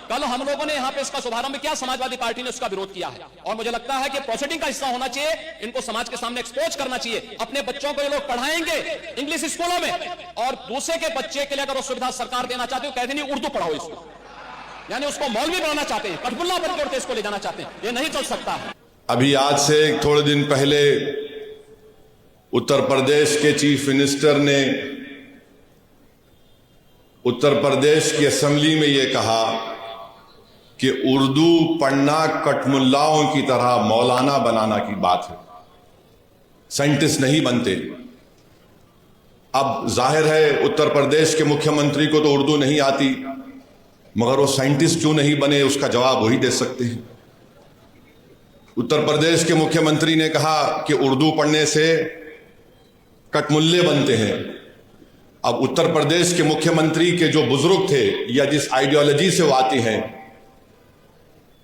कल हम लोगों ने यहां पे इसका शुभारंभ किया, समाजवादी पार्टी ने उसका विरोध किया है और मुझे लगता है कि प्रोसीडिंग का हिस्सा होना चाहिए, इनको समाज के सामने एक्सपोज करना चाहिए। अपने बच्चों को ये लोग पढ़ाएंगे इंग्लिश स्कूलों में और दूसरे के बच्चे के लिए अगर वो सुविधा सरकार देना चाहती है, कहते नहीं उर्दू पढ़ाओ इसको, यानी उसको मौलवी बनाना चाहते हैं, कठपुल्ला बन के इसको ले जाना चाहते हैं। ये नहीं चल सकता है। अभी आज से थोड़े दिन पहले उत्तर प्रदेश के चीफ मिनिस्टर ने उत्तर प्रदेश की असेंबली में यह कहा कि उर्दू पढ़ना कठमुल्लाओं की तरह मौलाना बनाना की बात है, साइंटिस्ट नहीं बनते। अब जाहिर है उत्तर प्रदेश के मुख्यमंत्री को तो उर्दू नहीं आती, मगर वो साइंटिस्ट क्यों नहीं बने, उसका जवाब वही दे सकते हैं। उत्तर प्रदेश के मुख्यमंत्री ने कहा कि उर्दू पढ़ने से कठमुल्ले बनते हैं। अब उत्तर प्रदेश के मुख्यमंत्री के जो बुजुर्ग थे या जिस आइडियोलॉजी से वो आते हैं,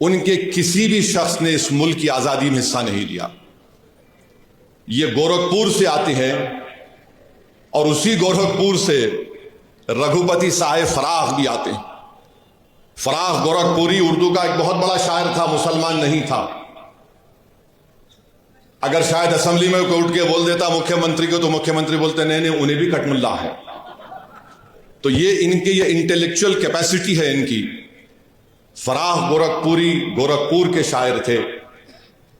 उनके किसी भी शख्स ने इस मुल्क की आजादी में हिस्सा नहीं लिया। ये गोरखपुर से आते हैं और उसी गोरखपुर से रघुपति साहेब फराख भी आते हैं। फराख गोरखपुरी उर्दू का एक बहुत बड़ा शायर था, मुसलमान नहीं था। अगर शायद असेंबली में कोई उठ के बोल देता मुख्यमंत्री को, तो मुख्यमंत्री बोलते नहीं नहीं उन्हें भी कठमुल्ला है। तो ये इनकी ये इंटेलेक्चुअल कैपेसिटी है इनकी। फराह गोरखपुरी गोरखपुर के शायर थे,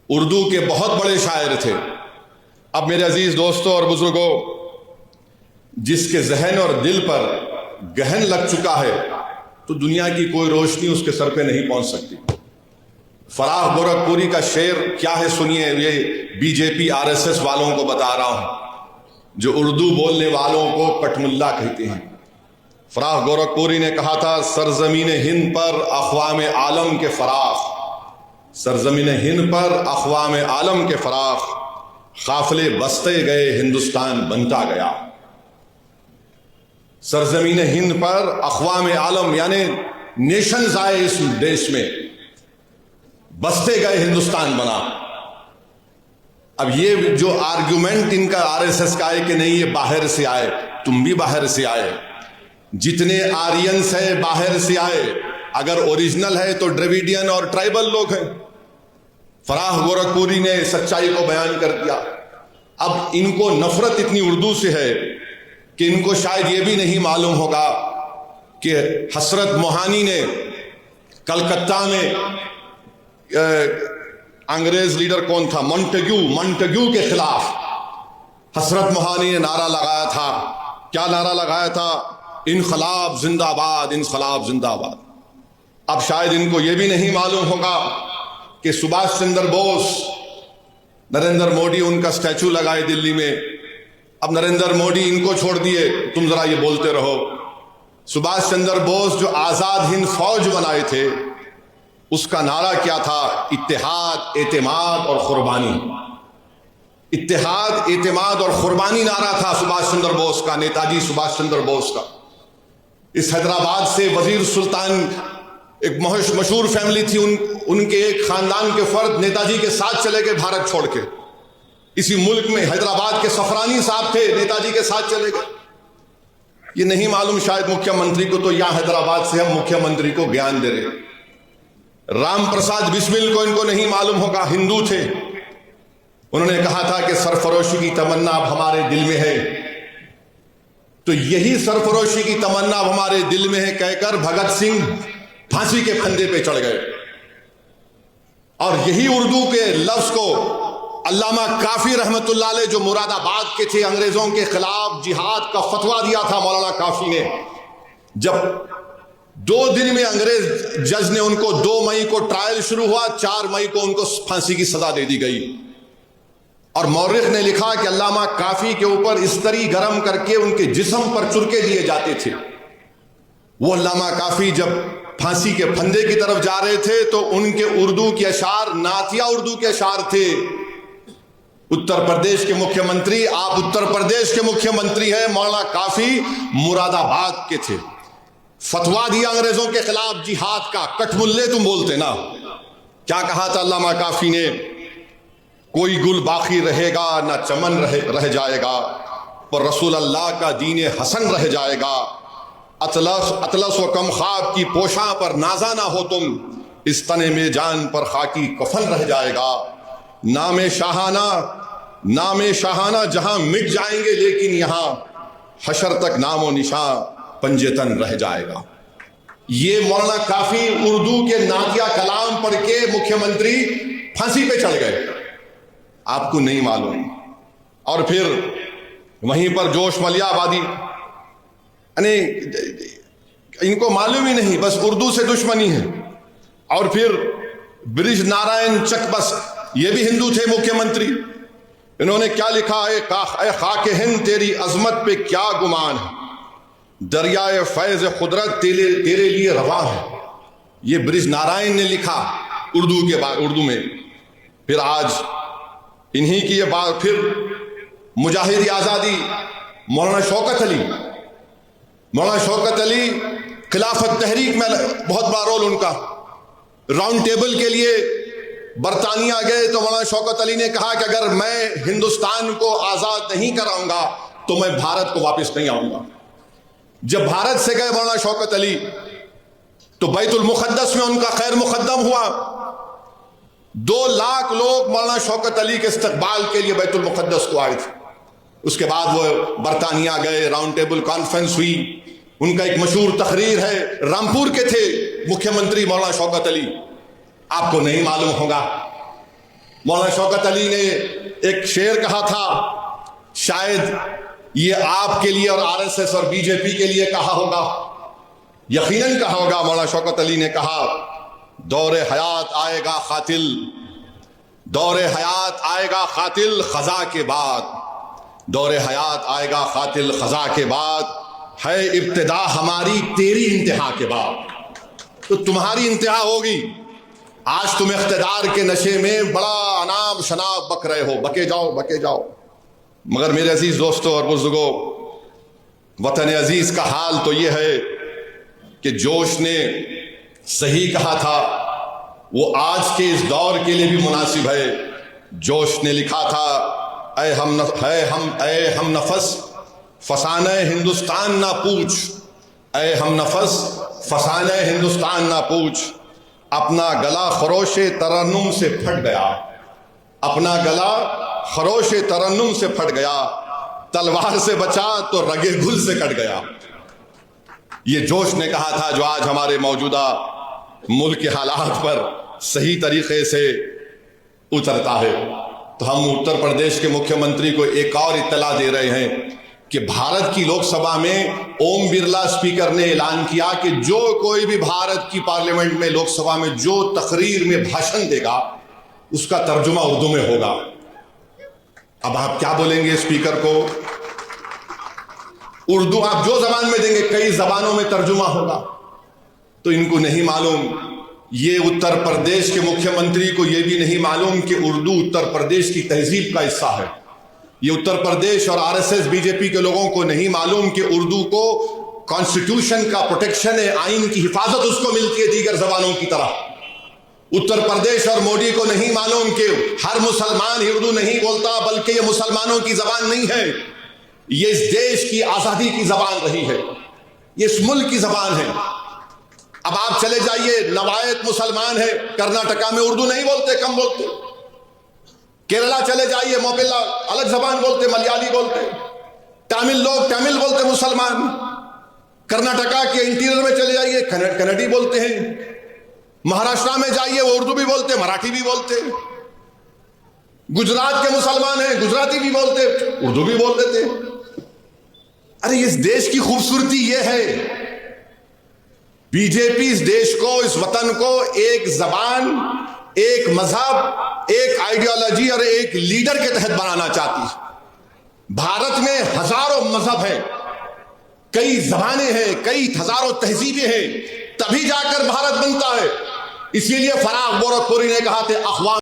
उर्दू के बहुत बड़े शायर थे। अब मेरे अजीज दोस्तों और बुजुर्गों, जिसके जहन और दिल पर गहन लग चुका है, तो दुनिया की कोई रोशनी उसके सर पे नहीं पहुंच सकती। फराह गोरखपुरी का शेर क्या है सुनिए, ये बीजेपी आरएसएस वालों को बता रहा हूं, जो उर्दू बोलने वालों को कठमुल्ला कहते हैं। फराह गोरखपुरी ने कहा था, सरजमीन हिंद पर अक़वाम आलम के फराख, सरजमीन हिंद पर अक़वाम आलम के फराख, काफिले बसते गए हिंदुस्तान बनता गया। सरजमीन हिंद पर अक़वाम आलम यानी नेशंस आए इस देश में, बसते गए हिंदुस्तान बना। अब ये जो आर्गुमेंट इनका आरएसएस का है कि नहीं ये बाहर से आए, तुम भी बाहर से आए, जितने आर्यंस है बाहर से आए, अगर ओरिजिनल है तो द्रविडियन और ट्राइबल लोग हैं। फराह गोरखपुरी ने सच्चाई को बयान कर दिया। अब इनको नफरत इतनी उर्दू से है कि इनको शायद ये भी नहीं मालूम होगा कि हसरत मोहानी ने कलकत्ता में अंग्रेज लीडर कौन था, मॉन्टेग्यू के खिलाफ हसरत मोहानी ने नारा लगाया था। क्या नारा लगाया था? इनकलाब जिंदाबाद, इनकलाब जिंदाबाद। अब शायद इनको यह भी नहीं मालूम होगा कि सुभाष चंद्र बोस, नरेंद्र मोदी उनका स्टैचू लगाए दिल्ली में। अब नरेंद्र मोदी इनको छोड़ दिए, तुम जरा ये बोलते रहो। सुभाष चंद्र बोस जो आजाद हिंद फौज बनाए थे, उसका नारा क्या था? इत्तेहाद, एतमाद और कुर्बानी। इत्तेहाद, एतमाद और कुर्बानी नारा था सुभाष चंद्र बोस का, नेताजी सुभाष चंद्र बोस का। इस हैदराबाद से वजीर सुल्तान, एक मशहूर फैमिली थी, उनके एक खानदान के फर्द नेताजी के साथ चले गए भारत छोड़ के। इसी मुल्क में हैदराबाद के सफरानी साहब थे, नेताजी के साथ चले गए। ये नहीं मालूम शायद मुख्यमंत्री को, तो यहां हैदराबाद से हम मुख्यमंत्री को ज्ञान दे रहे। राम प्रसाद बिस्मिल को इनको नहीं मालूम होगा, हिंदू थे। उन्होंने कहा था कि सरफरोशी की तमन्ना अब हमारे दिल में है। तो यही सरफरोशी की तमन्ना अब हमारे दिल में है कहकर भगत सिंह फांसी के फंदे पे चढ़ गए। और यही उर्दू के लफ्ज को अल्लामा काफी रहमतुल्लाह अलैह, जो मुरादाबाद के थे, अंग्रेजों के खिलाफ जिहाद का फतवा दिया था मौलाना काफी ने। जब 2 दिन में अंग्रेज जज ने उनको 2 मई को ट्रायल शुरू हुआ, 4 मई को उनको फांसी की सजा दे दी गई। और मौर्रिख ने लिखा कि अल्लामा काफी के ऊपर इस्तरी गरम करके उनके जिस्म पर चुरके दिए जाते थे। वो अल्लामा काफी जब फांसी के फंदे की तरफ जा रहे थे, तो उनके उर्दू के अशार नातिया उर्दू के अशार थे। उत्तर प्रदेश के मुख्यमंत्री, आप उत्तर प्रदेश के मुख्यमंत्री हैं, मौलाना काफी मुरादाबाद के थे। फतवा दिया अंग्रेजों के खिलाफ जिहाद का, कठमुल्ले तुम बोलते ना। क्या कहा था अल्लामा काफी ने? कोई गुल बाकी रहेगा ना चमन रह जाएगा, पर रसूल अल्लाह का दीन हसन रह जाएगा। अतलस व कम ख्वाब की पोशा पर नाजा ना हो तुम, इस तने में जान पर खाकी कफन रह जाएगा। नामे शाहाना जहां मिट जाएंगे, लेकिन यहां हशर तक नामो निशां पंजेतन रह जाएगा। ये मौलाना काफी उर्दू के नातिया कलाम पढ़ के मुख्यमंत्री फांसी पे चढ़ गए, आपको नहीं मालूम। और फिर वहीं पर जोश मलियाबादी, यानी इनको मालूम ही नहीं, बस उर्दू से दुश्मनी है। और फिर ब्रिज नारायण चकबस, ये भी हिंदू थे मुख्यमंत्री, इन्होंने क्या लिखा है, खाके हिंद तेरी अजमत पे क्या गुमान है, दरियाए फैज कुदरत तेरे लिए रवा है। ये ब्रिज नारायण ने लिखा उर्दू में। फिर आज इन्हीं की ये बात, फिर मुजाहिद आजादी मौलाना शौकत अली खिलाफत तहरीक में बहुत बड़ा रोल उनका। राउंड टेबल के लिए बरतानिया गए तो मौलाना शौकत अली ने कहा कि अगर मैं हिंदुस्तान को आजाद नहीं कराऊंगा तो मैं भारत को वापस नहीं आऊंगा। जब भारत से गए मौलाना शौकत अली तो बैतुल मुक़द्दस में उनका खैर मुक़द्दम हुआ। 2 लाख लोग मौलाना शौकत अली के इस्तकबाल के लिए बैतुल मुक़द्दस को आए थे। उसके बाद वो बरतानिया गए, राउंड टेबल कॉन्फ्रेंस हुई। उनका एक मशहूर तकरीर है, रामपुर के थे मुख्यमंत्री मौलाना शौकत अली, आपको नहीं मालूम होगा। मौलाना शौकत अली ने एक शेर कहा था, शायद ये आपके लिए और आरएसएस और बीजेपी के लिए कहा होगा, यकीनन कहा होगा। मौलाना शौकत अली ने कहा, दौरे हयात आएगा खातिल खजा के बाद, दौरे हयात आएगा खातिल खजा के बाद, है इब्तिदा हमारी तेरी इंतहा के बाद। तो तुम्हारी इंतहा होगी। आज तुम इख्तिदार के नशे में बड़ा अनाम शनाब बक रहे हो, बके जाओ। मगर मेरे अजीज दोस्तों और बुजुर्गों, वतन अजीज का हाल तो यह है कि जोश ने सही कहा था, वो आज के इस दौर के लिए भी मुनासिब है। जोश ने लिखा था, ऐ हम नफस फसाने हिंदुस्तान ना पूछ, ऐ हम नफस फसाने हिंदुस्तान ना पूछ, अपना गला खरोशे तरन्नुम से फट गया, अपना गला खरोशे तरन्नुम से फट गया, तलवार से बचा तो रगे गुल से कट गया। ये जोश ने कहा था, जो आज हमारे मौजूदा मुल्क के हालात पर सही तरीके से उतरता है। तो हम उत्तर प्रदेश के मुख्यमंत्री को एक और इत्तला दे रहे हैं कि भारत की लोकसभा में ओम बिरला स्पीकर ने ऐलान किया कि जो कोई भी भारत की पार्लियामेंट में, लोकसभा में जो तकरीर में भाषण देगा उसका तर्जुमा उर्दू में होगा। अब आप क्या बोलेंगे स्पीकर को? उर्दू आप जो जबान में देंगे, कई जबानों में तर्जुमा होगा। तो इनको नहीं मालूम, ये उत्तर प्रदेश के मुख्यमंत्री को यह भी नहीं मालूम कि उर्दू उत्तर प्रदेश की तहजीब का हिस्सा है। ये उत्तर प्रदेश और आरएसएस बीजेपी के लोगों को नहीं मालूम कि उर्दू को कॉन्स्टिट्यूशन का प्रोटेक्शन है, आइन की हिफाजत उसको मिलती है दीगर जबानों की तरह। उत्तर प्रदेश और मोदी को नहीं मालूम कि हर मुसलमान ही उर्दू नहीं बोलता, बल्कि ये मुसलमानों की जबान नहीं है, ये इस देश की आजादी की जबान रही है, ये इस मुल्क की जबान है। अब आप चले जाइए, नवायत मुसलमान है, कर्नाटका में उर्दू नहीं बोलते, कम बोलते। केरला चले जाइए, मोपिला अलग जबान बोलते, मलयाली बोलते। तमिल लोग तमिल बोलते, मुसलमान। कर्नाटका के इंटीरियर में चले जाइए, कन्नड़ी बोलते हैं। महाराष्ट्र में जाइए, वो उर्दू भी बोलते, मराठी भी बोलते। गुजरात के मुसलमान हैं, गुजराती भी बोलते, उर्दू भी बोल देते। अरे इस देश की खूबसूरती ये है, बीजेपी इस देश को, इस वतन को एक जबान, एक मजहब, एक आइडियोलॉजी और एक लीडर के तहत बनाना चाहती है। भारत में हजारों मजहब हैं, कई जबानें हैं, कई हजारों तहजीबें हैं, तभी जाकर भारत बनता है। इसीलिए फराग गोरखपुरी ने कहा थे, अखवाम